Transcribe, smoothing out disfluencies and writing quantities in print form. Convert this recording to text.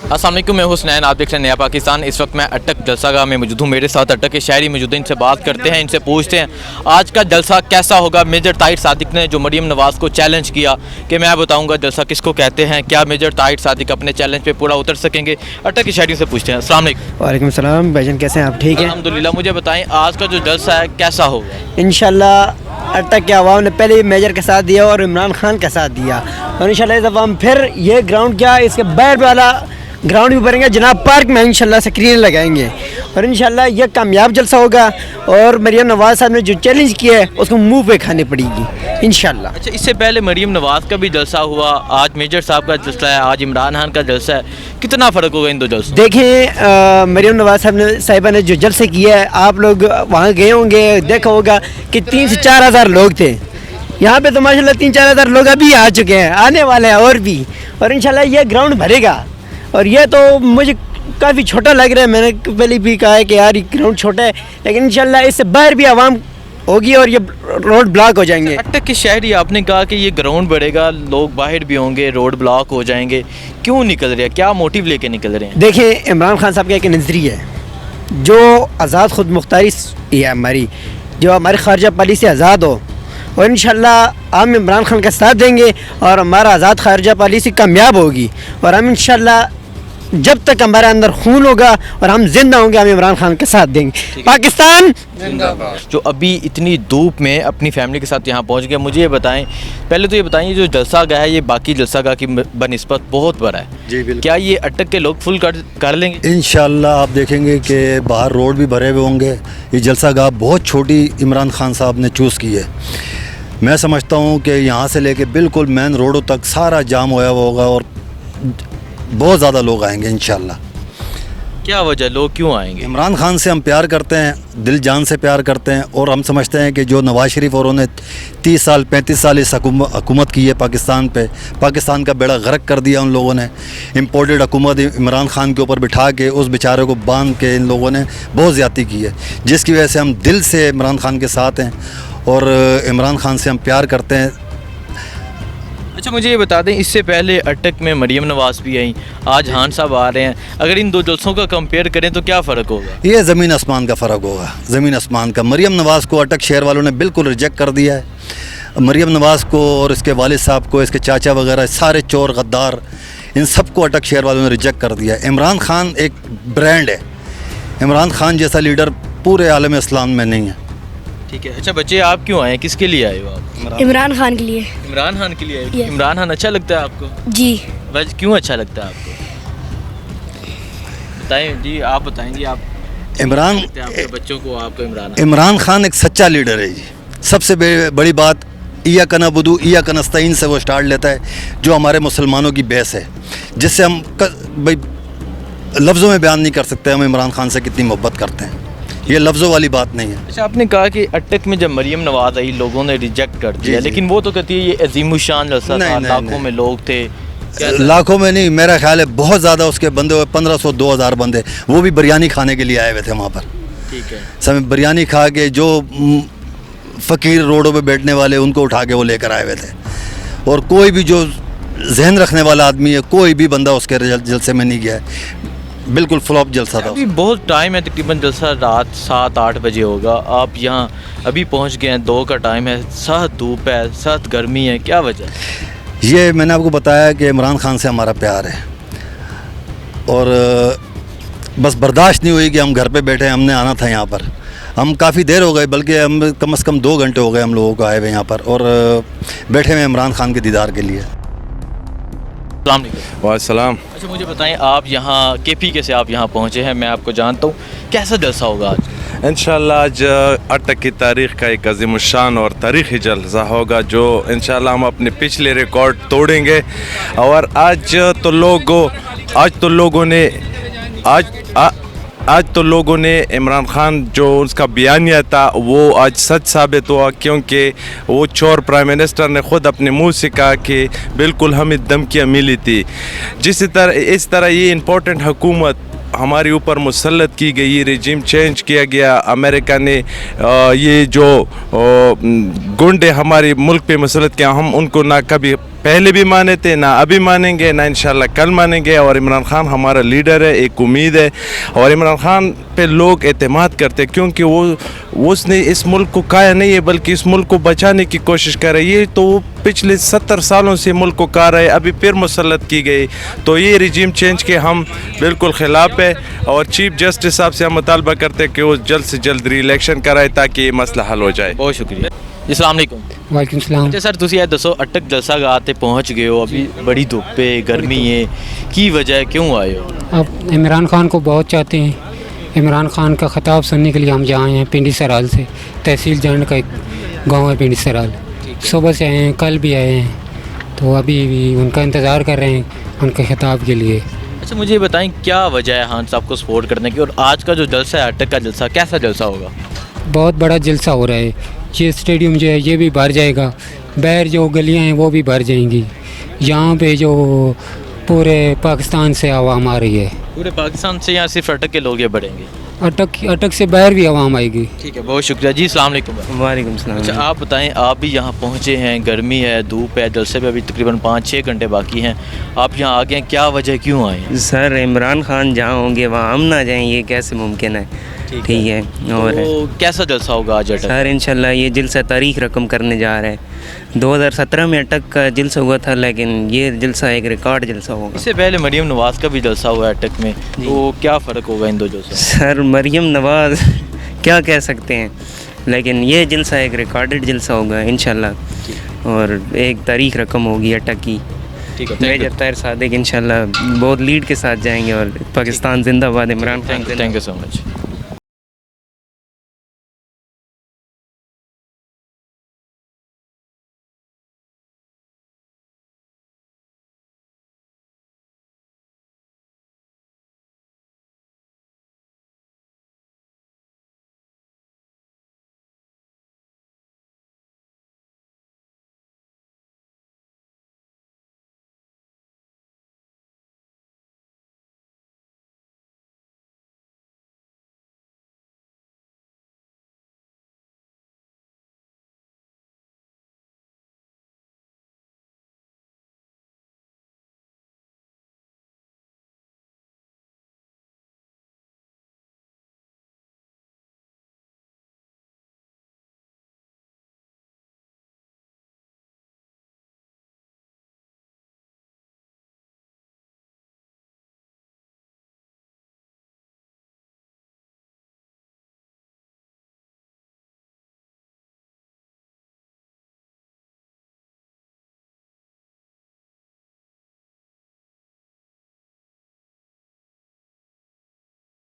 अस्सलाम वालेकुम, मैं हुसनैन, आप देख रहे हैं नया पाकिस्तान। इस वक्त मैं अटक जलसागाह में मौजूद हूँ। मेरे साथ अटक के शायरी मौजूद हैं, इनसे बात करते हैं, इनसे पूछते हैं आज का जलसा कैसा होगा। मेजर ताहिर सादिक ने जो मरीम नवाज़ को चैलेंज किया कि मैं बताऊँगा जलसा किसको कहते हैं, क्या मेजर ताहिर सादिक अपने चैलेंज पे पूरा उतर सकेंगे? अटक की शायरी से पूछते हैं। अस्सलाम वालेकुम। वालेकुम सलाम भाईजान, कैसे हैं आप? ठीक है अल्हम्दुलिल्लाह। मुझे बताएं आज का जो जलसा है कैसा होगा? इंशाल्लाह अटक के अवाम ने पहले मेजर का साथ दिया और इमरान खान का साथ दिया, और इंशाल्लाह इस अवाम फिर ये ग्राउंड क्या इसके बाहर वाला ग्राउंड भी भरेंगे, जनाब पार्क में इंशाल्लाह स्क्रीन लगाएंगे और इंशाल्लाह ये कामयाब जलसा होगा। और मरीम नवाज़ साहब ने जो चैलेंज किया है उसको मुंह पे खानी पड़ेगी इंशाल्लाह। अच्छा, इससे पहले मरीम नवाज़ का भी जलसा हुआ, आज मेजर साहब का जलसा है, आज इमरान खान का जलसा है, कितना फ़र्क होगा इन दो जलसों? देखें मरीम नवाज़ साहिबा ने जो जलसे किया है, आप लोग वहाँ गए होंगे, देखा होगा कि 3 से 4 हज़ार लोग थे। यहाँ पे तो माशाल्लाह 3-4 हज़ार लोग अभी आ चुके हैं, आने वाले हैं और भी, और इंशाल्लाह ये ग्राउंड भरेगा। और ये तो मुझे काफ़ी छोटा लग रहा है, मैंने पहले भी कहा है कि यार ये ग्राउंड छोटा है, लेकिन इंशाल्लाह इससे बाहर भी आवाम होगी और ये रोड ब्लॉक हो जाएंगे। अटक के शहरी, आपने कहा कि ये ग्राउंड बढ़ेगा, लोग बाहर भी होंगे, रोड ब्लॉक हो जाएंगे, क्यों निकल रहे हैं, क्या मोटिव लेके निकल रहे हैं? देखें, इमरान खान साहब का एक नज़रिया है जो आज़ाद खुद मुख्तारी है हमारी, जो हमारी खारजा पॉलिसी आज़ाद हो, और इंशाल्लाह हम इमरान खान का साथ देंगे और हमारा आज़ाद खारजा पॉलिसी कामयाब होगी। और हम इंशाल्लाह जब तक हमारे अंदर खून होगा और हम जिंदा होंगे, हम इमरान खान के साथ देंगे। पाकिस्तान जिंदाबाद। जो अभी इतनी धूप में अपनी फैमिली के साथ यहाँ पहुँच गए, मुझे ये बताएं, पहले तो ये बताएं, जो जलसागाह है ये बाकी जलसागाह की बनिस्बत बहुत बड़ा है जी बिल्कुल। क्या ये अटक के लोग फुल कर लेंगे? इंशाल्लाह आप देखेंगे कि बाहर रोड भी भरे हुए होंगे। ये जलसागाह बहुत छोटी इमरान खान साहब ने चूज़ की है। मैं समझता हूँ कि यहाँ से लेके बिल्कुल मेन रोडों तक सारा जाम होया हुआ होगा और बहुत ज़्यादा लोग आएंगे इंशाल्लाह। क्या वजह, लोग क्यों आएंगे? इमरान खान से हम प्यार करते हैं, दिल जान से प्यार करते हैं, और हम समझते हैं कि जो नवाज़ शरीफ और उन्होंने 30 साल 35 साल इस हुकूमत की है पाकिस्तान पे, पाकिस्तान का बेड़ा गर्क कर दिया उन लोगों ने। इम्पोर्टेड हुकूमत इमरान खान के ऊपर बिठा के उस बेचारे को बांध के इन लोगों ने बहुत ज़्यादती की है, जिसकी वजह से हम दिल से इमरान खान के साथ हैं और इमरान खान से हम प्यार करते हैं। अच्छा, मुझे ये बता दें, इससे पहले अटक में मरीम नवाज़ भी आई, आज खान साहब आ रहे हैं, अगर इन दो जलसों का कंपेयर करें तो क्या फ़र्क होगा? ये ज़मीन आसमान का फ़र्क होगा, ज़मीन आसमान का। मरीम नवाज़ को अटक शहर वालों ने बिल्कुल रिजेक्ट कर दिया है। मरीम नवाज़ को और इसके वालिद साहब को, इसके चाचा वगैरह, सारे चोर गद्दार, इन सबको अटक शहर वालों ने रिजेक्ट कर दिया है। इमरान खान एक ब्रांड है, इमरान खान जैसा लीडर पूरे आलम इस्लाम में नहीं है। ठीक है। अच्छा बच्चे, आप क्यों आए, किसके लिए आए हो आप? इमरान खान के लिए। इमरान खान के लिए आए? इमरान खान अच्छा लगता है आपको? जी। वैसे क्यों अच्छा लगता है आपको, बताएं जी, आप बताएं जी। आप इमरान आपके बच्चों को, आपको इमरान खान एक सच्चा लीडर है जी। सबसे बड़ी बात इया कना बुदू इया कनस्ताइन से वो स्टार्ट लेता है, जो हमारे मुसलमानों की बेस है, जिससे हम भाई लफ्ज़ों में बयान नहीं कर सकते हम इमरान खान से कितनी मोहब्बत करते हैं। ये लफ्ज़ों वाली बात नहीं है। अच्छा, आपने कहा कि अटक में जब मरीम नवाज़ आई लोगों ने रिजेक्ट कर दिया, लेकिन वो तो कहती है ये अजीमुशान जलसा था, लाखों में लोग थे। लाखों में नहीं, मेरा ख्याल है बहुत ज़्यादा उसके बंदे हुए, 1500-2000 बंदे, वो भी बिरयानी खाने के लिए आए हुए थे वहाँ पर। ठीक है। सब बिरयानी खा के जो फ़कीर रोडों पे बैठने वाले, उनको उठा के वो लेकर आए हुए थे। और कोई भी जो जहन रखने वाला आदमी है, कोई भी बंदा उसके जलसे में नहीं गया है। बिल्कुल फ्लॉप जलसा था। अभी बहुत टाइम है, तकरीबन जलसा रात 7-8 बजे होगा, आप यहाँ अभी पहुँच गए हैं, 2 का टाइम है, सख्त धूप है, सख्त गर्मी है, क्या वजह? ये मैंने आपको बताया कि इमरान खान से हमारा प्यार है और बस बर्दाश्त नहीं हुई कि हम घर पे बैठे, हमने आना था यहाँ पर। हम काफ़ी देर हो गए, बल्कि हम कम से कम 2 घंटे हो गए हम लोगों को आए हुए यहाँ पर, और बैठे हुए इमरान खान के दीदार के लिए। वालेकुम। अच्छा, मुझे बताएं, आप यहाँ KPK से आप यहाँ पहुँचे हैं, मैं आपको जानता हूँ, कैसा जलसा होगा आज? इंशाल्लाह आज अटक की तारीख़ का एक अज़ीमुश्शान और तारीख़ी जलसा होगा, जो इंशाल्लाह हम अपने पिछले रिकॉर्ड तोड़ेंगे। और आज तो लोगों ने इमरान खान जो उसका बयानिया था वो आज सच साबित हुआ, क्योंकि वो चोर प्राइम मिनिस्टर ने ख़ुद अपने मुंह से कहा कि बिल्कुल हमें धमकियाँ मिली थी। इस तरह ये इम्पोर्टेंट हुकूमत हमारे ऊपर मुसल्लत की गई, रिजीम चेंज किया गया, अमेरिका ने ये जो गुंडे हमारे मुल्क पे मुसल्लत किया, हम उनको ना कभी पहले भी माने थे, ना अभी मानेंगे, ना इंशाल्लाह कल मानेंगे। और इमरान खान हमारा लीडर है, एक उम्मीद है। और इमरान खान पे लोग एतमाद करते हैं क्योंकि उसने इस मुल्क को खाया नहीं है, बल्कि इस मुल्क को बचाने की कोशिश कर रही है। तो वो पिछले 70 सालों से मुल्क को खा रहा है, अभी फिर मुसल्लत की गई। तो ये रिजीम चेंज के हम बिल्कुल ख़िलाफ़ है। और चीफ जस्टिस साहब से हम मुतालबा करते हैं कि वो जल्द से जल्द री इलेक्शन कराए ताकि ये मसला हल हो जाए। बहुत शुक्रिया जी। अस्सलाम वालेकुम। वालेकुम सलाम। अच्छा सर, ਤੁਸੀਂ ਇਹ ਦੱਸੋ अटक जलसा गाह ते पहुंच गए हो, अभी बड़ी धूप है, गर्मी है, की वजह है, क्यों आए हो? अब इमरान खान को बहुत चाहते हैं। इमरान खान का ख़िताब सुनने के लिए हम यहाँ आए हैं पिंडी सराल से। तहसील जंड का एक गांव है पिंडी सराल। सुबह से आए हैं, कल भी आए हैं, तो अभी भी उनका इंतज़ार कर रहे हैं उनके ख़िताब के लिए। अच्छा मुझे बताएं क्या वजह है खान साहब को सपोर्ट करने की, और आज का जो जलसा है अटक का जलसा, कैसा जलसा होगा? बहुत बड़ा जलसा हो रहा है। ये स्टेडियम जो है ये भी भर जाएगा, बाहर जो गलियां हैं वो भी भर जाएंगी। यहाँ पे जो पूरे पाकिस्तान से आवाम आ रही है, पूरे पाकिस्तान से, यहाँ सिर्फ अटक के लोग ये बढ़ेंगे? अटक से बाहर भी आवाम आएगी। ठीक है, बहुत शुक्रिया जी। अस्सलाम वालेकुम। वालेकुम सलाम। अच्छा आप बताएं, आप भी यहाँ पहुँचे हैं, गर्मी है, धूप है, जलसे पे अभी तकरीबन 5-6 घंटे बाकी हैं, आप यहाँ आ गए हैं, क्या वजह, क्यों आए हैं? सर इमरान खान जहाँ होंगे वहाँ हम ना जाएं, ये कैसे मुमकिन है? ठीक है। और तो कैसा जलसा होगा आज अटक? सर इंशाल्लाह ये जलसा तारीख रकम करने जा रहा है। 2017 में अटक का जलसा हुआ था, लेकिन ये जलसा एक रिकॉर्ड जलसा होगा। इससे पहले मरीम नवाज़ का भी जलसा हुआ है अटक में, तो क्या फ़र्क होगा इन दो जलसों? सर मरीम नवाज़ क्या कह सकते हैं, लेकिन ये जलसा एक रिकॉर्डेड जलसा होगा इंशाल्लाह, और एक तारीख रकम होगी अटक की। ठीक है, मेजर ताहिर सादिक इंशाल्लाह बहुत लीड के साथ जाएंगे, और पाकिस्तान जिंदाबाद, Imran Khan thank you so much.